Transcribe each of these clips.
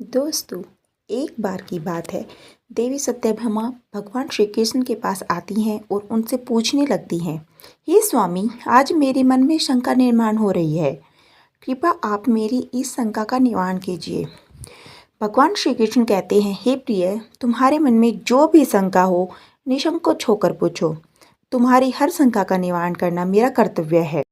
दोस्तों, एक बार की बात है। देवी सत्यभामा भगवान श्री कृष्ण के पास आती हैं और उनसे पूछने लगती हैं, हे स्वामी, आज मेरे मन में शंका निर्माण हो रही है। कृपया आप मेरी इस शंका का निवारण कीजिए। भगवान श्री कृष्ण कहते हैं, हे प्रिय, तुम्हारे मन में जो भी शंका हो निसंकोच होकर पूछो। तुम्हारी हर शंका का निवारण करना मेरा कर्तव्य है।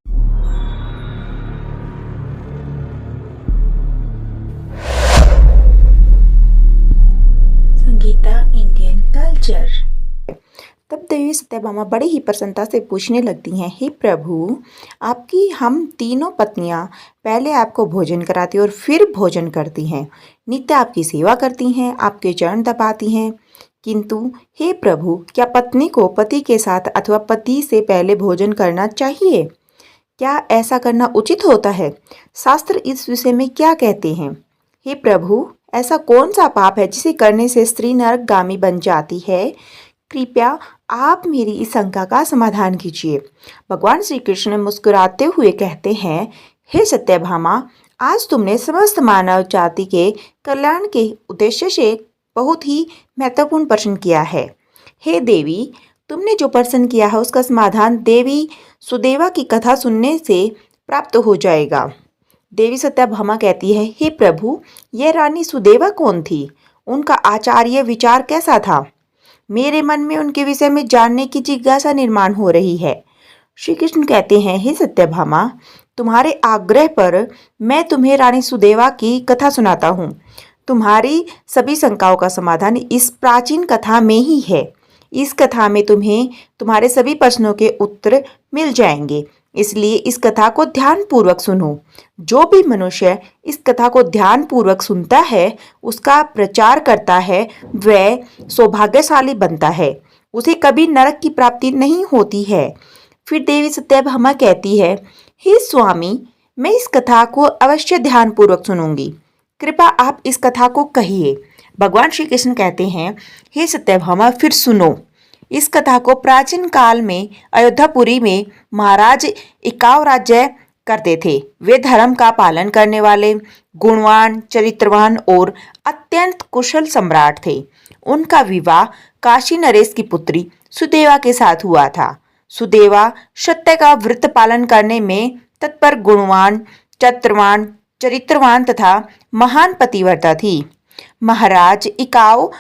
Sangeeta Indian culture. तब देवी सत्यभामा बड़ी ही प्रसन्नता से पूछने लगती हैं, हे प्रभु, आपकी हम तीनों पत्नियां पहले आपको भोजन कराती और फिर भोजन करती हैं, नित्य आपकी सेवा करती हैं, आपके चरण दबाती हैं। किंतु हे प्रभु, क्या पत्नी को पति के साथ अथवा पति से पहले भोजन करना चाहिए? क्या ऐसा करना उचित होता है? शास्त्र इस विषय में क्या कहते हैं? हे प्रभु, ऐसा कौन सा पाप है जिसे करने से स्त्री नरकगामी बन जाती है? कृपया आप मेरी इस शंका का समाधान कीजिए। भगवान श्री कृष्ण मुस्कुराते हुए कहते हैं, हे सत्यभामा, आज तुमने समस्त मानव जाति के कल्याण के उद्देश्य से बहुत ही महत्वपूर्ण प्रश्न किया है। हे देवी, तुमने जो प्रश्न किया है उसका समाधान देवी सुदेवा की कथा सुनने से प्राप्त हो जाएगा। देवी सत्यभामा कहती है, हे प्रभु, यह रानी सुदेवा कौन थी? उनका आचार्य विचार कैसा था? मेरे मन में उनके विषय में जानने की जिज्ञासा निर्माण हो रही है। श्री कृष्ण कहते हैं, हे सत्यभामा, तुम्हारे आग्रह पर मैं तुम्हें रानी सुदेवा की कथा सुनाता हूँ। तुम्हारी सभी शंकाओं का समाधान इस प्राचीन कथा में ही है। इस कथा में तुम्हें तुम्हारे सभी प्रश्नों के उत्तर मिल जाएंगे, इसलिए इस कथा को ध्यानपूर्वक सुनो। जो भी मनुष्य इस कथा को ध्यानपूर्वक सुनता है, उसका प्रचार करता है, वह सौभाग्यशाली बनता है। उसे कभी नरक की प्राप्ति नहीं होती है। फिर देवी सत्यभामा कहती है, हे स्वामी, मैं इस कथा को अवश्य ध्यानपूर्वक सुनूंगी। कृपया आप इस कथा को कहिए। भगवान श्री कृष्ण कहते हैं, हे सत्यभामा, फिर सुनो। इस कथा को प्राचीन काल में अयोध्यापुरी में महाराज इक्ष्वाकु राज्य करते थे। वे धर्म का पालन करने वाले, गुणवान, चरित्रवान और अत्यंत कुशल सम्राट थे। उनका विवाह काशी नरेश की पुत्री सुदेवा के साथ हुआ था। सुदेवा सत्य का व्रत पालन करने में तत्पर, गुणवान, चरित्रवान तथा महान पतिव्रता थी। महाराज इक्ष्वाकु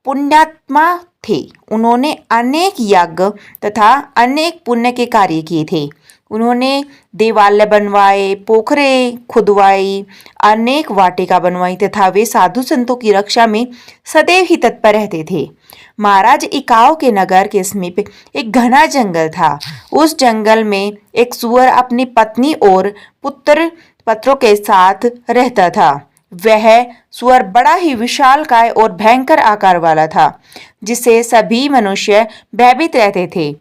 पुण्यात्मा थे। उन्होंने अनेक यज्ञ तथा अनेक पुण्य के कार्य किए थे। उन्होंने देवालय बनवाए, पोखरे खुदवाई, अनेक वाटिका बनवाई तथा वे साधु संतों की रक्षा में सदैव ही तत्पर रहते थे। महाराज इक्ष्वाकु के नगर के समीप एक घना जंगल था। उस जंगल में एक सूअर अपनी पत्नी और पुत्र पत्रों के साथ रहता था। वह सूअर बड़ा ही विशालकाय और भयंकर आकार वाला था, जिससे सभी मनुष्य भयभीत रहते थे।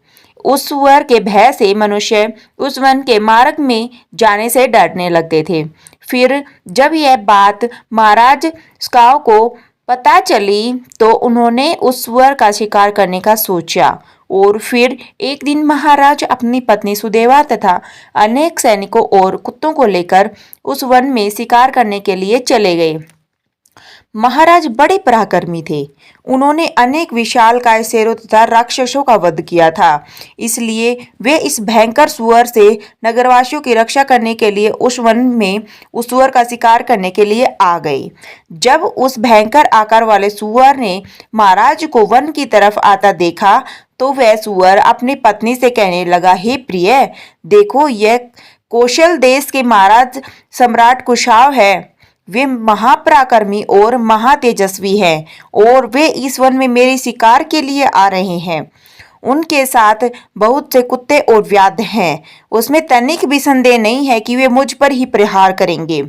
उस सूअर के भय से मनुष्य उस वन के मार्ग में जाने से डरने लगते थे। फिर जब यह बात महाराज इक्ष्वाकु को पता चली तो उन्होंने उस सूअर का शिकार करने का सोचा और फिर एक दिन महाराज अपनी पत्नी सुदेवा तथा अनेक सैनिकों और कुत्तों को लेकर उस वन में शिकार करने के लिए चले गए। महाराज बड़े पराक्रमी थे। उन्होंने अनेक विशालकाय शेरों तथा राक्षसों का वध किया था। इसलिए वे इस भयंकर सूअर से नगरवासियों की रक्षा करने के लिए उस वन में उस सूअर का शिकार करने के लिए आ गए। जब उस भयंकर आकार वाले सूअर ने महाराज को वन की तरफ आता देखा तो वह सूअर अपनी पत्नी से कहने लगा, हे प्रिय, देखो, यह कौशल देश के महाराज सम्राट कुशाव है। वे महापराक्रमी और महातेजस्वी हैं और वे इस वन में मेरे शिकार के लिए आ रहे हैं। उनके साथ बहुत से कुत्ते और व्याध हैं। उसमें तनिक भी संदेह नहीं है कि वे मुझ पर ही प्रहार करेंगे।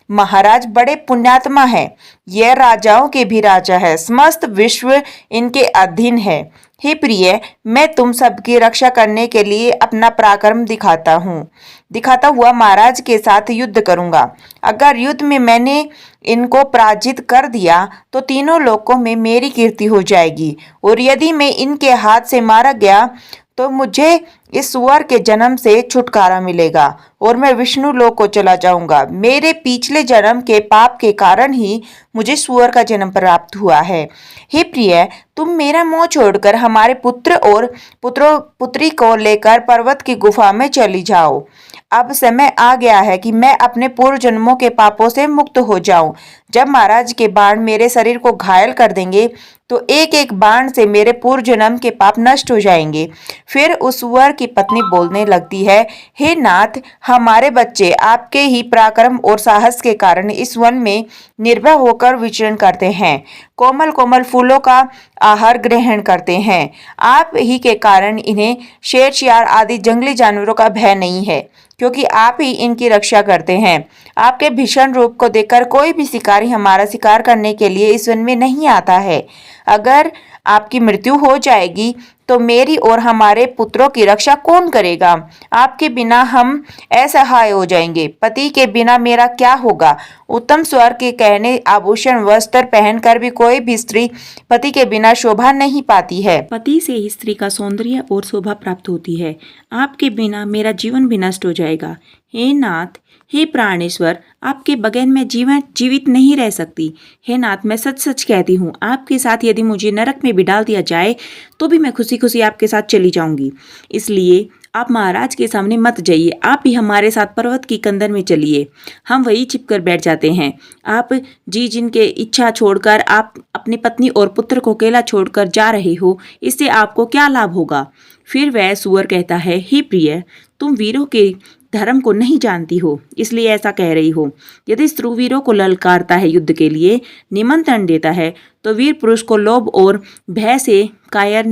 महाराज बड़े पुण्यात्मा है। यह राजाओं के भी राजा है। समस्त विश्व इनके अधीन है। हे प्रिय, मैं तुम सबकी रक्षा करने के लिए अपना पराक्रम दिखाता हुआ महाराज के साथ युद्ध करूंगा। अगर युद्ध में मैंने इनको पराजित कर दिया तो तीनों लोकों में मेरी कीर्ति हो जाएगी, और यदि मैं इनके हाथ से मारा गया तो मुझे इस सुअर के जन्म से छुटकारा मिलेगा और मैं विष्णु लोक को चला जाऊंगा। मेरे पिछले जन्म के पाप के कारण ही मुझे सुअर का जन्म प्राप्त हुआ है। हे प्रिय, तुम मेरा मोह छोड़कर हमारे पुत्र और पुत्री को लेकर पर्वत की गुफा में चली जाओ। अब समय आ गया है कि मैं अपने पूर्व जन्मों के पापों से मुक्त हो जाऊं। जब महाराज के बाण मेरे शरीर को घायल कर देंगे तो एक एक बाण से मेरे पूर्व जन्म के पाप नष्ट हो जाएंगे। फिर उस सुअर की पत्नी बोलने लगती है, हे नाथ, हमारे बच्चे आपके ही पराक्रम और साहस के कारण इस वन में निर्भय होकर विचरण करते हैं, कोमल कोमल फूलों का आहार ग्रहण करते हैं। आप ही के कारण इन्हें शेर शियार आदि जंगली जानवरों का भय नहीं है, क्योंकि आप ही इनकी रक्षा करते हैं। आपके भीषण रूप को देखकर कोई भी शिकारी हमारा शिकार करने के लिए इस वन में नहीं आता है। अगर आपकी मृत्यु हो जाएगी तो मेरी और हमारे पुत्रों की रक्षा कौन करेगा? आपके बिना हम असहाय हो जाएंगे। पति के बिना मेरा क्या होगा? उत्तम स्वर के कहने आभूषण वस्त्र पहनकर भी कोई भी स्त्री पति के बिना शोभा नहीं पाती है। पति से ही स्त्री का सौंदर्य और शोभा प्राप्त होती है। आपके बिना मेरा जीवन भी नष्ट हो जाएगा। हे नाथ, हे प्राणेश्वर, आपके बगैर मैं जीवित नहीं रह सकती। हे नाथ, मैं सच सच कहती हूँ, आपके साथ यदि मुझे नरक में भी डाल दिया जाए तो भी मैं खुशी खुशी आपके साथ चली जाऊंगी। इसलिए आप महाराज के सामने मत जाइए, आप भी हमारे साथ पर्वत की कंदर में चलिए। हम वही छिपकर बैठ जाते हैं। आप जी जिनके इच्छा छोड़कर आप अपनी पत्नी और पुत्र को अकेला छोड़कर जा रहे हो, इससे आपको क्या लाभ होगा? फिर वह सुअर कहता है, हे प्रिय, तुम वीरों के धर्म को नहीं जानती हो, इसलिए ऐसा कह रही हो। यदि स्त्रीवीरों को ललकारता है, युद्ध के लिए निमंत्रण देता है, तो वीर पुरुष को लोभ और भय से कायर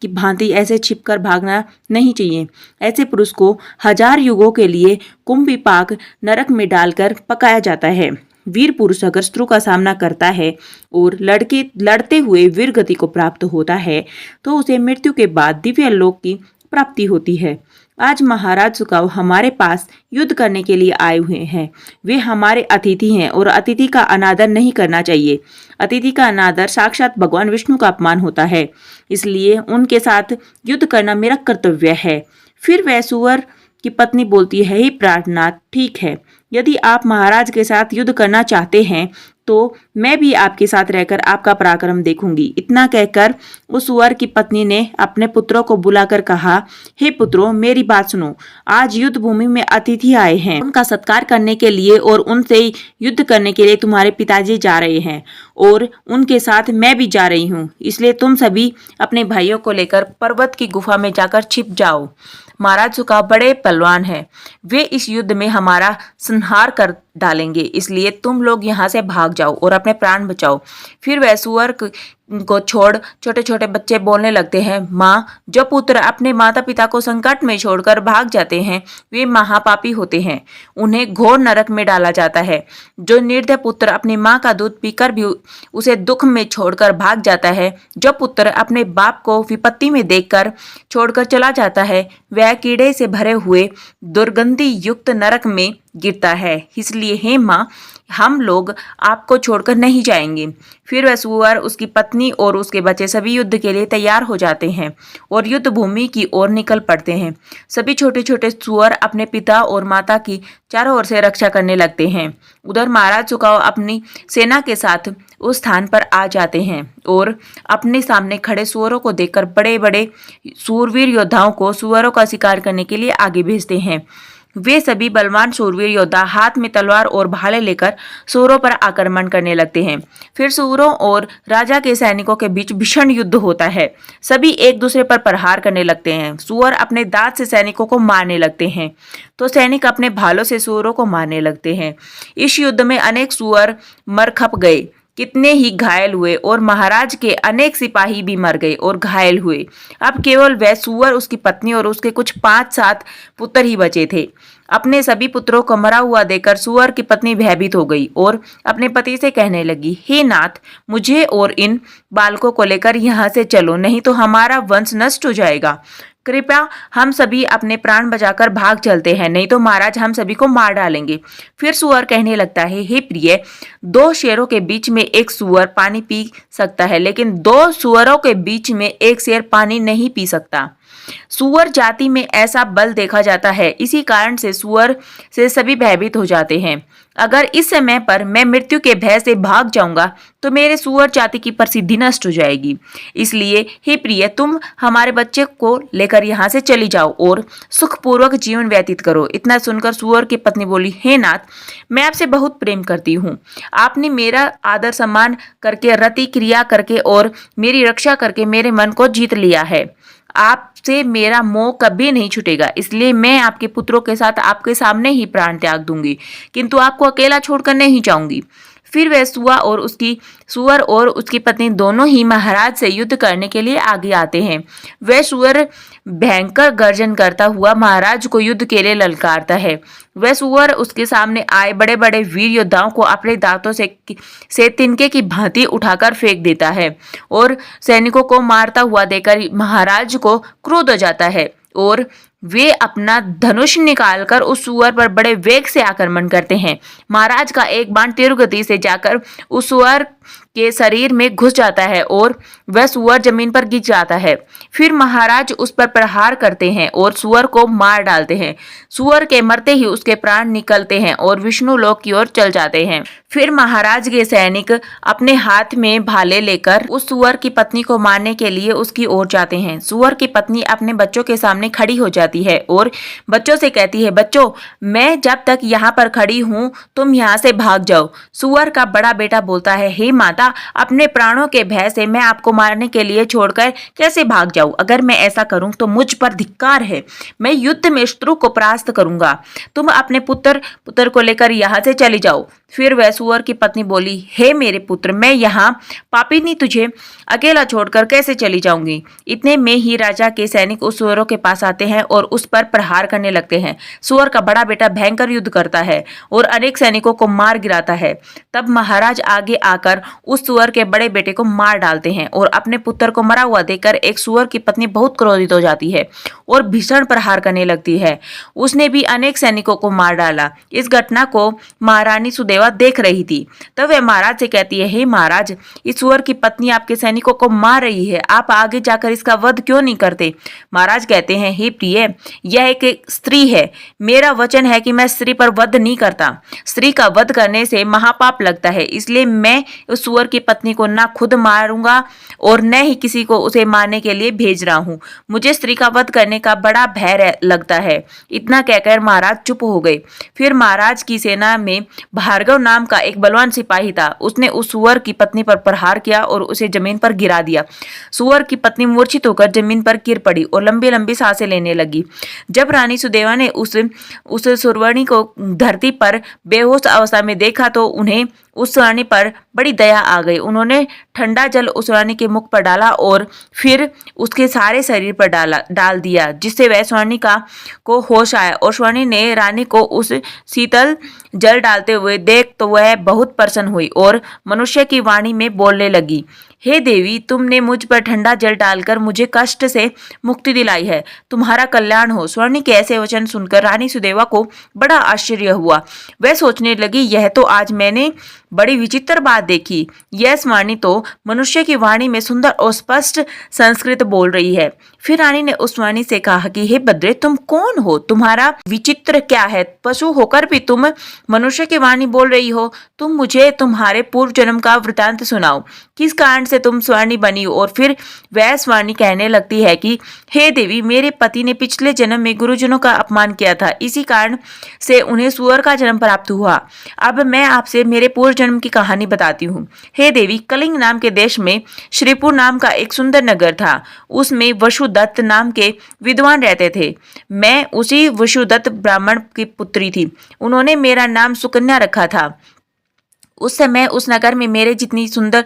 की भांति ऐसे छिपकर भागना नहीं चाहिए। ऐसे पुरुष को 1000 युगों के लिए कुंभी पाक नरक में डालकर पकाया जाता है। वीर पुरुष अगर शत्रु का सामना करता है और लड़ते हुए वीर गति को प्राप्त होता है तो उसे मृत्यु के बाद दिव्य लोक की प्राप्ति होती है। आज महाराज सुकाव हमारे पास युद्ध करने के लिए आए हुए हैं। वे हमारे अतिथि हैं और अतिथि का अनादर नहीं करना चाहिए। अतिथि का अनादर साक्षात भगवान विष्णु का अपमान होता है, इसलिए उनके साथ युद्ध करना मेरा कर्तव्य है। फिर वह सुअर की पत्नी बोलती है, हे प्रार्थनाथ, ठीक है, यदि आप महाराज के साथ युद्ध करना चाहते हैं तो मैं भी आपके साथ रहकर आपका पराक्रम देखूंगी। इतना कहकर उस सुअर की पत्नी ने अपने पुत्रों को बुलाकर कहा, हे पुत्रों, मेरी बात सुनो। आज युद्ध भूमि में अतिथि आए हैं। उनका सत्कार करने के लिए और उनसे युद्ध करने के लिए तुम्हारे पिताजी जा रहे हैं और उनके साथ मैं भी जा रही हूँ। इसलिए तुम सभी अपने भाइयों को लेकर पर्वत की गुफा में जाकर छिप जाओ। महाराज सुका बड़े पहलवान हैं, वे इस युद्ध में हमारा संहार कर डालेंगे, इसलिए तुम लोग यहाँ से भाग जाओ और अपने प्राण बचाओ। फिर वह सुअर को छोड़ छोटे छोटे बच्चे बोलने लगते हैं, माँ, जो पुत्र अपने माता पिता को संकट में छोड़कर भाग जाते हैं वे महापापी होते हैं, उन्हें घोर नरक में डाला जाता है। जो निर्दय पुत्र अपनी माँ का दूध पीकर भी उसे दुख में छोड़कर भाग जाता है, जो पुत्र अपने बाप को विपत्ति में देखकर छोड़कर चला जाता है, वह कीड़े से भरे हुए दुर्गंधि युक्त नरक में गिरता है। इसलिए हे माँ, हम लोग आपको छोड़कर नहीं जाएंगे। फिर वह सुअर, उसकी पत्नी और उसके बच्चे सभी युद्ध के लिए तैयार हो जाते हैं और युद्ध भूमि की ओर निकल पड़ते हैं। सभी छोटे छोटे सुअर अपने पिता और माता की चारों ओर से रक्षा करने लगते हैं। उधर महाराज सुकाव अपनी सेना के साथ उस स्थान पर आ जाते हैं और अपने सामने खड़े सुअरों को देखकर बड़े बड़े सूरवीर योद्धाओं को सुअरों का शिकार करने के लिए आगे भेजते हैं। वे सभी बलवान शूरवीर योद्धा हाथ में तलवार और भाले लेकर सूरों पर आक्रमण करने लगते हैं। फिर सूरों और राजा के सैनिकों के बीच भीषण युद्ध होता है। सभी एक दूसरे पर प्रहार करने लगते हैं। सूअर अपने दांत से सैनिकों को मारने लगते हैं तो सैनिक अपने भालों से सूअरों को मारने लगते हैं। इस युद्ध में अनेक सूअर मर खप गए, कितने ही घायल हुए और महाराज के अनेक सिपाही भी मर गए और घायल हुए। अब केवल वह सुअर, उसकी पत्नी और उसके कुछ 5-7 पुत्र ही बचे थे। अपने सभी पुत्रों को मरा हुआ देखकर सुअर की पत्नी भयभीत हो गई और अपने पति से कहने लगी, हे नाथ, मुझे और इन बालकों को लेकर यहाँ से चलो, नहीं तो हमारा वंश नष्ट हो जाएगा। कृपया हम सभी अपने प्राण बचाकर भाग चलते हैं, नहीं तो महाराज हम सभी को मार डालेंगे। फिर सुअर कहने लगता है, हे प्रिय, 2 शेरों के बीच में एक सुअर पानी पी सकता है, लेकिन 2 सुअरों के बीच में एक शेर पानी नहीं पी सकता। सुअर जाति में ऐसा बल देखा जाता है, इसी कारण से सुअर से सभी भयभीत हो जाते हैं। अगर इस समय पर मैं मृत्यु के भय से भाग जाऊंगा तो मेरे सुअर जाति की प्रसिद्धि नष्ट हो जाएगी। इसलिए हे प्रिय, तुम हमारे बच्चे को लेकर यहाँ से चली जाओ और सुखपूर्वक जीवन व्यतीत करो। इतना सुनकर सुअर की पत्नी बोली, हे नाथ, मैं आपसे बहुत प्रेम करती हूँ। आपने मेरा आदर सम्मान करके, रति क्रिया करके और मेरी रक्षा करके मेरे मन को जीत लिया है। आपसे मेरा मोह कभी नहीं छूटेगा, इसलिए मैं आपके पुत्रों के साथ आपके सामने ही प्राण त्याग दूंगी, किंतु आपको अकेला छोड़कर नहीं जाऊंगी। फिर वह सुअर और उसकी पत्नी दोनों ही महाराज से युद्ध करने के लिए आगे आते हैं। वह सुअर भयंकर गर्जन करता हुआ महाराज को युद्ध के लिए ललकारता है। वह सुअर उसके सामने आए बड़े बड़े वीर योद्धाओं को अपने दांतों से तिनके की भांति उठाकर फेंक देता है और सैनिकों को मारता हुआ देखकर महाराज को क्रोध हो जाता है और वे अपना धनुष निकालकर उस सुअर पर बड़े वेग से आक्रमण करते हैं। महाराज का एक बाण तीव्र गति से जाकर उस सुअर के शरीर में घुस जाता है और वह सुअर जमीन पर गिर जाता है। फिर महाराज उस पर प्रहार करते हैं और सुअर को मार डालते हैं। सुअर के मरते ही उसके प्राण निकलते हैं और विष्णु लोक की ओर चल जाते हैं। फिर महाराज के सैनिक अपने हाथ में भाले लेकर उस सुअर की पत्नी को मारने के लिए उसकी ओर जाते हैं। सुअर की पत्नी अपने बच्चों के सामने खड़ी हो जाती है और बच्चों से कहती है, बच्चों, मैं जब तक यहाँ पर खड़ी हूँ तुम यहाँ से भाग जाओ। सुअर का बड़ा बेटा बोलता है, हे माता, अपने प्राणों के भय से मैं आपको मारने के लिए छोड़कर कैसे भाग जाऊं? अगर मैं ऐसा करूं तो मुझ पर धिक्कार है। मैं युद्ध में शत्रु को परास्त करूंगा। तुम अपने पुत्र को लेकर यहाँ से चली जाओ। फिर वह सुअर की पत्नी बोली, हे मेरे पुत्र, मैं यहाँ पापिनी तुझे अकेला छोड़कर कैसे चली जाऊंगी? इतने में ही राजा के सैनिक उस सुअरों के पास आते हैं और उस पर प्रहार करने लगते हैं। सुअर का बड़ा बेटा भयंकर युद्ध करता है और अनेक सैनिकों को मार गिराता है। तब महाराज आगे आकर उस सुअर के बड़े बेटे को मार डालते हैं और अपने पुत्र को मरा हुआ देखकर एक सुअर की पत्नी बहुत क्रोधित हो जाती है और भीषण प्रहार करने लगती है। उसने भी अनेक सैनिकों को मार डाला। इस घटना को महारानी सुदेवा देख रही थी। तब वह महाराज से कहती है, हे महाराज, इस सुअर की पत्नी आपके सैनिकों को मार रही है, आप आगे जाकर इसका वध क्यों नहीं करते? महाराज कहते हैं, हे प्रिय, यह एक स्त्री है। मेरा वचन है कि मैं स्त्री पर वध नहीं करता। स्त्री का वध करने से महापाप लगता है, इसलिए मैं उस सुअर की पत्नी को ना खुद मारूंगा और न ही किसी को उसे मारने के लिए भेज रहा हूँ। मुझे स्त्री का वध करने का बड़ा भय लगता है। इतना कहकर महाराज चुप हो गए। फिर महाराज की सेना में भार्गव नाम का एक बलवान सिपाही था। उसने उस सुअर की पत्नी पर प्रहार किया और उसे जमीन पर गिरा दिया। सुअर की पत्नी मूर्छित होकर जमीन पर गिर पड़ी और लंबी लंबी सांसें लेने लगी। जब रानी सुदेवा ने उस सुरवणी को धरती पर बेहोश अवस्था में देखा तो उन्हें उस रानी पर बड़ी दया आ गई। उन्होंने ठंडा जल उस रानी के मुख पर डाला और फिर उसके सारे शरीर पर डाल दिया, जिससे वह स्वर्णिका को होश आया और स्वर्णी ने रानी को उस शीतल जल डालते हुए देख तो वह बहुत प्रसन्न हुई और मनुष्य की वाणी में बोलने लगी, हे देवी, तुमने मुझ पर ठंडा जल डालकर मुझे कष्ट से मुक्ति दिलाई है। तुम्हारा कल्याण हो। स्वर्णी के ऐसे वचन सुनकर रानी सुदेवा को बड़ा आश्चर्य हुआ। वह सोचने लगी, यह तो आज मैंने बड़ी विचित्र बात देखी। यह स्वर्णी तो मनुष्य की वाणी में सुंदर और स्पष्ट संस्कृत बोल रही है। फिर रानी ने उस स्वर्णी से कहा कि हे बद्रे, तुम कौन हो? तुम्हारा विचित्र क्या है? पशु होकर भी तुम मनुष्य की वाणी बोल रही हो। तुम मुझे तुम्हारे पूर्व जन्म का वृतांत सुनाओ। किस कारण से तुम स्वर्णी बनी? और फिर वह स्वर्णी कहने लगती है कि हे देवी, मेरे पति ने पिछले जन्म में गुरुजनों का अपमान किया था, इसी कारण से उन्हें सुअर का जन्म प्राप्त हुआ। अब मैं आपसे मेरे पूर्व जन्म की कहानी बताती हूँ। हे देवी, कलिंग नाम के देश में श्रीपुर नाम का एक सुंदर नगर था। उसमें वसुदत्त नाम के विद्वान रहते थे। मैं उसी वसुदत्त ब्राह्मण की पुत्री थी। उन्होंने मेरा नाम सुकन्या रखा था। उस समय उस नगर में मेरे जितनी सुंदर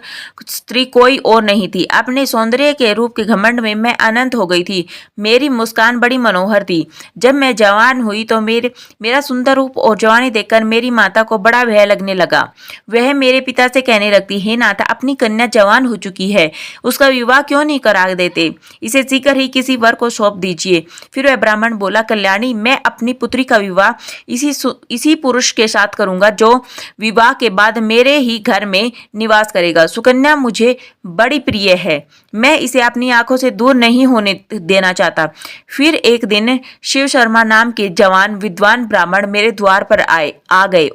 स्त्री कोई और नहीं थी। अपने सौंदर्य के रूप के घमंड में मैं अनंत हो गई थी। मेरी मुस्कान बड़ी मनोहर थी। जब मैं जवान हुई तो मेरा सुंदर रूप और जवानी देखकर मेरी माता को बड़ा भय लगने लगा। वह मेरे पिता से कहने लगती, हे नाथा, अपनी कन्या जवान हो चुकी है, उसका विवाह क्यों नहीं करा देते? इसे शीघ्र ही किसी वर को सौंप दीजिए। फिर वह ब्राह्मण बोला, कल्याणी, मैं अपनी पुत्री का विवाह इसी पुरुष के साथ करूंगा जो विवाह के बाद मेरे ही घर में निवास करेगा। सुकन्या मुझे बड़ी प्रिय है, मैं इसे अपनी आंखों से दूर नहीं होने देना चाहता। फिर एक दिन शिव शर्मा नाम के जवान विद्वान ब्राह्मण मेरे द्वार पर आ गए।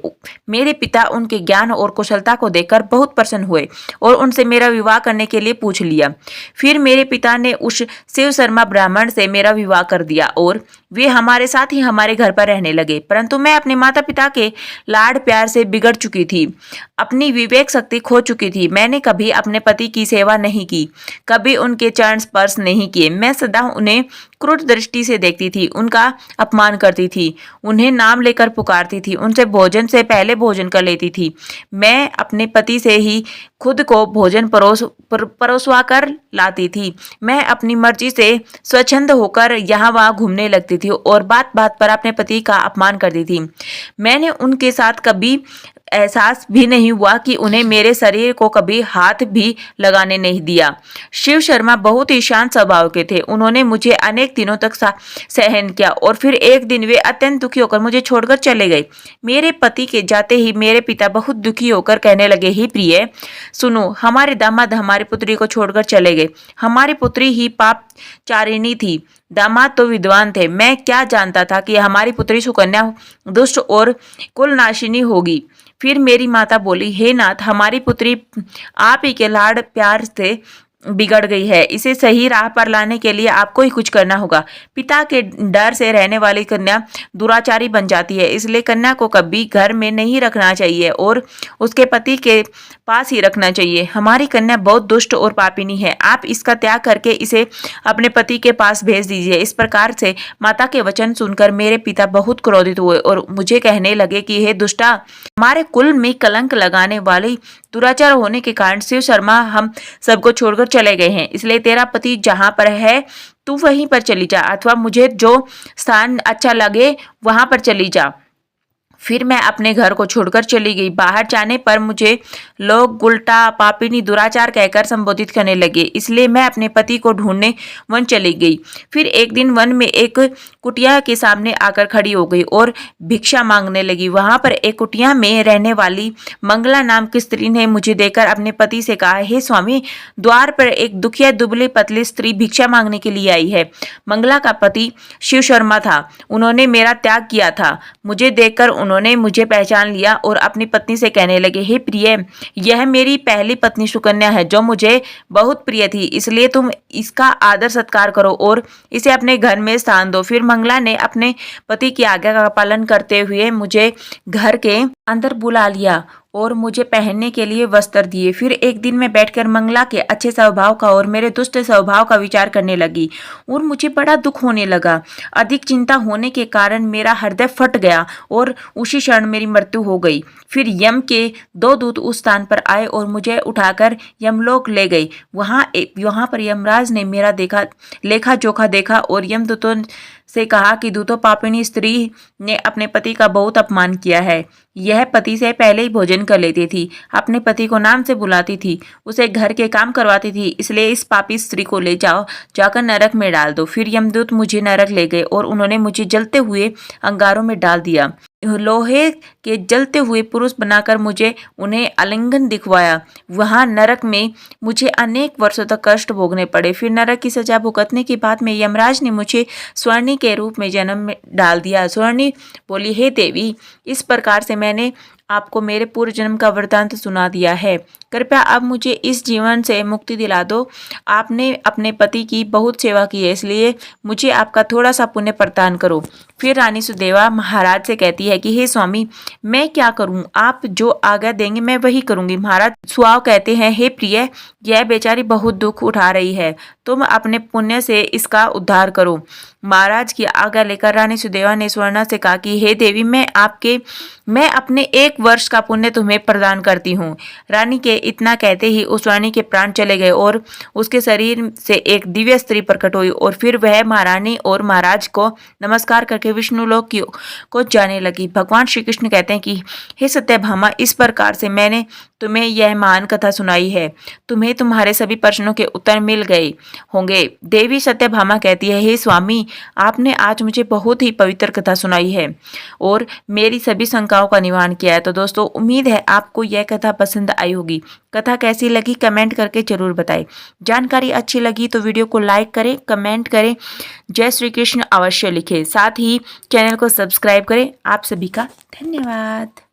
मेरे पिता उनके ज्ञान और कुशलता को देखकर बहुत प्रसन्न हुए और उनसे मेरा विवाह करने के लिए पूछ लिया। फिर मेरे पिता ने उस शिव शर्मा ब्राह्मण से मेरा विवाह कर दिया और वे हमारे साथ ही हमारे घर पर रहने लगे। परंतु मैं अपने माता पिता के लाड प्यार से बिगड़ चुकी थी, अपनी विवेक शक्ति खो चुकी थी। मैंने कभी अपने पति की सेवा नहीं की, कभी उनके चरण स्पर्श नहीं किए। मैं सदा उन्हें क्रूर दृष्टि से देखती थी, उनका अपमान करती थी, उन्हें नाम लेकर पुकारती थी, उनसे भोजन से पहले भोजन कर लेती थी। मैं अपने पति से ही खुद को भोजन परोसवा कर लाती थी। मैं अपनी मर्जी से स्वच्छंद होकर यहाँ वहाँ घूमने लगती थी और बात बात पर अपने पति का अपमान करती थी। मैंने उनके साथ कभी एहसास भी नहीं हुआ कि उन्हें मेरे शरीर को कभी हाथ भी लगाने नहीं दिया। शिव शर्मा बहुत ही शांत स्वभाव के थे। उन्होंने मुझे अनेक दिनों तक सहन किया और फिर एक दिन वे अत्यंत दुखी होकर मुझे छोड़कर चले गए। मेरे पति के जाते ही मेरे पिता बहुत दुखी होकर कहने लगे, हे प्रिय सुनो, हमारे दामाद हमारी पुत्री को छोड़कर चले गए। हमारी पुत्री ही पापचारिणी थी, दामाद तो विद्वान थे। मैं क्या जानता था कि हमारी पुत्री सुकन्या दुष्ट और कुलनाशिनी होगी। फिर मेरी माता बोली, हे नाथ, हमारी पुत्री आप ही के लाड प्यार से बिगड़ गई है, इसे सही राह पर लाने के लिए आपको ही कुछ करना होगा। पिता के डर से रहने वाली कन्या दुराचारी बन जाती है, इसलिए कन्या को कभी घर में नहीं रखना चाहिए और उसके पति के पास ही रखना चाहिए। हमारी कन्या बहुत दुष्ट और पापिनी है, आप इसका त्याग करके इसे अपने पति के पास भेज दीजिए। इस प्रकार से माता के वचन सुनकर मेरे पिता बहुत क्रोधित हुए और मुझे कहने लगे कि हे दुष्टा, हमारे कुल में कलंक लगाने वाली दुराचार होने के कारण शिव शर्मा हम सबको छोड़कर चले गए हैं, इसलिए तेरा पति जहां पर है तू वहीं पर चली जा, अथवा मुझे जो स्थान अच्छा लगे वहां पर चली जा। फिर मैं अपने घर को छोड़कर चली गई। बाहर जाने पर मुझे लोग उल्टा, पापिनी, दुराचार कहकर संबोधित करने लगे, इसलिए मैं अपने पति को ढूंढने वन चली गई। फिर एक दिन वन में एक कुटिया के सामने आकर खड़ी हो गई और भिक्षा मांगने लगी। वहां पर एक कुटिया में रहने वाली मंगला नाम की स्त्री ने मुझे देखकर अपने पति से कहा, हे स्वामी, द्वार पर एक दुखिया दुबली पतली स्त्री भिक्षा मांगने के लिए आई है। मंगला का पति शिव शर्मा था, उन्होंने मेरा त्याग किया था। मुझे देखकर उन्होंने मुझे पहचान लिया और अपनी पत्नी से कहने लगे, हे प्रिय, यह मेरी पहली पत्नी सुकन्या है जो मुझे बहुत प्रिय थी, इसलिए तुम इसका आदर सत्कार करो और इसे अपने घर में स्थान दो। फिर मंगला ने अपने पति की आज्ञा का पालन करते हुए मुझे घर के अंदर बुला लिया और मुझे पहनने के लिए वस्त्र दिए। फिर एक दिन मैं बैठकर मंगला के अच्छे स्वभाव का और मेरे दुष्ट स्वभाव का विचार करने लगी और मुझे बड़ा दुख होने लगा। अधिक चिंता होने के कारण मेरा हृदय फट गया और उसी क्षण मेरी मृत्यु हो गई। फिर यम के 2 दूत उस स्थान पर आए और मुझे उठाकर यमलोक ले गए। वहां पर यमराज ने मेरा लेखा जोखा देखा और यमदूतों से कहा कि दूतों, पापिनी स्त्री ने अपने पति का बहुत अपमान किया है। यह पति से पहले ही भोजन कर लेती थी, अपने पति को नाम से बुलाती थी, उसे घर के काम करवाती थी, इसलिए इस पापी स्त्री को ले जाकर नरक में डाल दो। फिर यमदूत मुझे नरक ले गए और उन्होंने मुझे जलते हुए अंगारों में डाल दिया। लोहे के जलते हुए पुरुष बनाकर मुझे उन्हें आलिंगन दिखवाया। वहां नरक में मुझे अनेक वर्षों तक कष्ट भोगने पड़े। फिर नरक की सजा भुगतने के बाद में यमराज ने मुझे स्वर्णी के रूप में जन्म में डाल दिया। स्वर्णी बोली, हे देवी, इस प्रकार से मैंने आपको मेरे पूर्व जन्म का वृतांत सुना दिया है, कृपया अब मुझे इस जीवन से मुक्ति दिला दो। आपने अपने पति की बहुत सेवा की है, इसलिए मुझे आपका थोड़ा सा पुण्य प्रदान करो। फिर रानी सुदेवा महाराज से कहती है कि हे स्वामी, मैं क्या करूं, आप जो आज्ञा देंगे मैं वही करूंगी। महाराज सुआव कहते हैं, हे प्रिय, यह बेचारी बहुत दुख उठा रही है, तुम अपने पुण्य से इसका उद्धार करो। महाराज की आज्ञा लेकर रानी सुदेवा ने स्वर्णा से कहा कि हे देवी, मैं अपने 1 वर्ष का पुण्य तुम्हें प्रदान करती हूँ। रानी के इतना कहते ही उस रानी के प्राण चले गए और उसके शरीर से एक दिव्य स्त्री प्रकट हुई और फिर वह महारानी और महाराज को नमस्कार करके विष्णुलोक को जाने लगी। भगवान श्री कृष्ण कहते हैं कि हे सत्यभामा, इस प्रकार से मैंने तुम्हें यह महान कथा सुनाई है। तुम्हें तुम्हारे सभी प्रश्नों के उत्तर मिल गए होंगे। देवी सत्यभामा कहती है, हे स्वामी, आपने आज मुझे बहुत ही पवित्र कथा सुनाई है और मेरी सभी शंकाओं का निवारण किया है। तो दोस्तों, उम्मीद है आपको यह कथा पसंद आई होगी। कथा कैसी लगी कमेंट करके जरूर बताएं। जानकारी अच्छी लगी तो वीडियो को लाइक करें, कमेंट करें, जय श्री कृष्ण अवश्य लिखें। साथ ही चैनल को सब्सक्राइब करें। आप सभी का धन्यवाद।